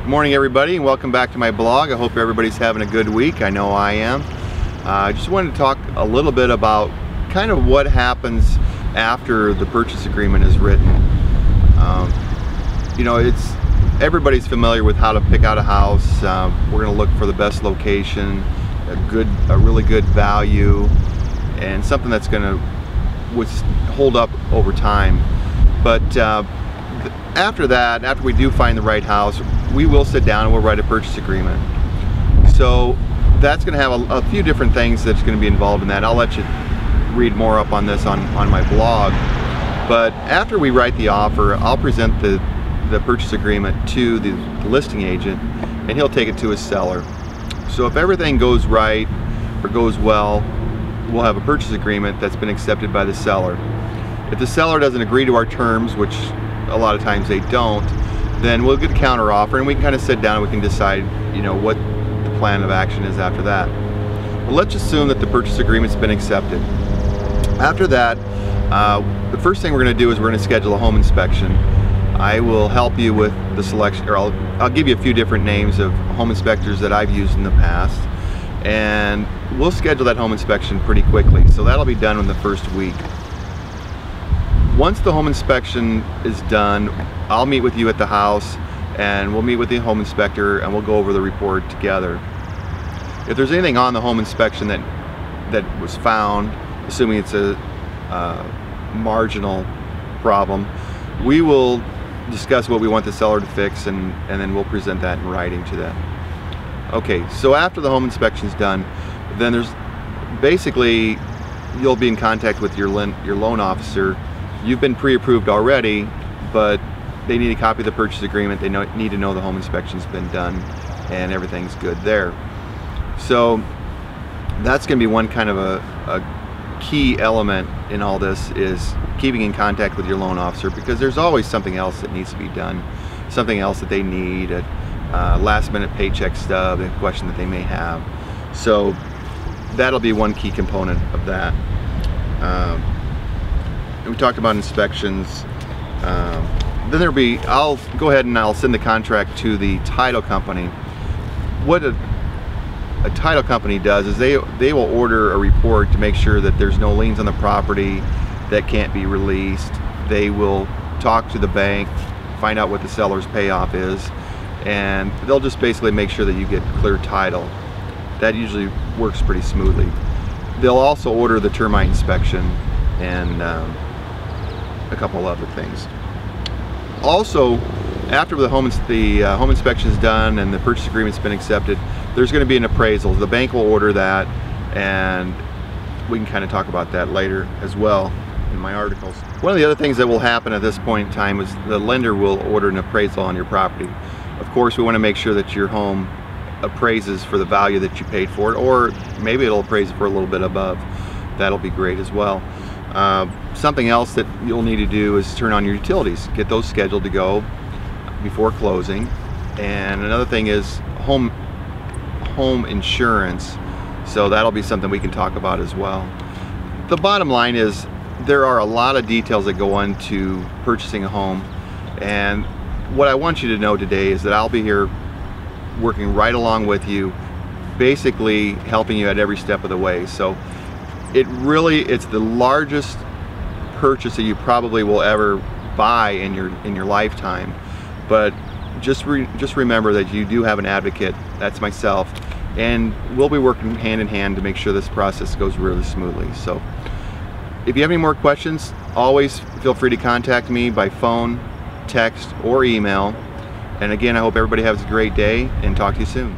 Good morning, everybody, and welcome back to my blog. I hope everybody's having a good week. I know I am. I just wanted to talk a little bit about kind of what happens after the purchase agreement is written. You know, everybody's familiar with how to pick out a house. We're going to look for the best location, a really good value, and something that's going to hold up over time. But after that, after we do find the right house, we will sit down and we'll write a purchase agreement. So that's going to have a few different things that's going to be involved in that. I'll let you read more up on this on my blog. But after we write the offer, I'll present the purchase agreement to the listing agent, and he'll take it to his seller. So if everything goes right or goes well, we'll have a purchase agreement that's been accepted by the seller. If the seller doesn't agree to our terms, which a lot of times they don't, then we'll get a counter offer and we can kind of sit down and we can decide, you know, what the plan of action is after that. Well, let's assume that the purchase agreement's been accepted. After that, the first thing we're going to do is we're going to schedule a home inspection. I will help you with the selection, or I'll give you a few different names of home inspectors that I've used in the past, and we'll schedule that home inspection pretty quickly. So that'll be done in the first week. Once the home inspection is done, I'll meet with you at the house and we'll meet with the home inspector and we'll go over the report together. If there's anything on the home inspection that was found, assuming it's a marginal problem, we will discuss what we want the seller to fix, and then we'll present that in writing to them. Okay, so after the home inspection's done, then there's basically, you'll be in contact with your loan officer. You've been pre-approved already, but they need a copy of the purchase agreement. They need to know the home inspection's been done and everything's good there. So that's going to be one kind of a key element in all this, is keeping in contact with your loan officer, because there's always something else that needs to be done, something else that they need, a last minute paycheck stub, a question that they may have. So that'll be one key component of that. We talked about inspections. Then I'll go ahead and I'll send the contract to the title company. What a title company does is they will order a report to make sure that there's no liens on the property that can't be released. They will talk to the bank, find out what the seller's payoff is, and they'll just basically make sure that you get clear title. That usually works pretty smoothly. They'll also order the termite inspection and a couple other things. Also, after the home inspection is done and the purchase agreement's been accepted, there's going to be an appraisal. The bank will order that, and we can kind of talk about that later as well in my articles. One of the other things that will happen at this point in time is the lender will order an appraisal on your property. Of course, we want to make sure that your home appraises for the value that you paid for it, or maybe it'll appraise for a little bit above. That'll be great as well. Something else that you'll need to do is turn on your utilities, get those scheduled to go before closing. And another thing is home insurance, so that'll be something we can talk about as well. The bottom line is there are a lot of details that go into purchasing a home, and what I want you to know today is that I'll be here working right along with you, basically helping you at every step of the way. So it's the largest purchase that you probably will ever buy in your lifetime. But just remember that you do have an advocate. That's myself, and we'll be working hand in hand to make sure this process goes really smoothly. So if you have any more questions, always feel free to contact me by phone, text, or email. And again, I hope everybody has a great day, and talk to you soon.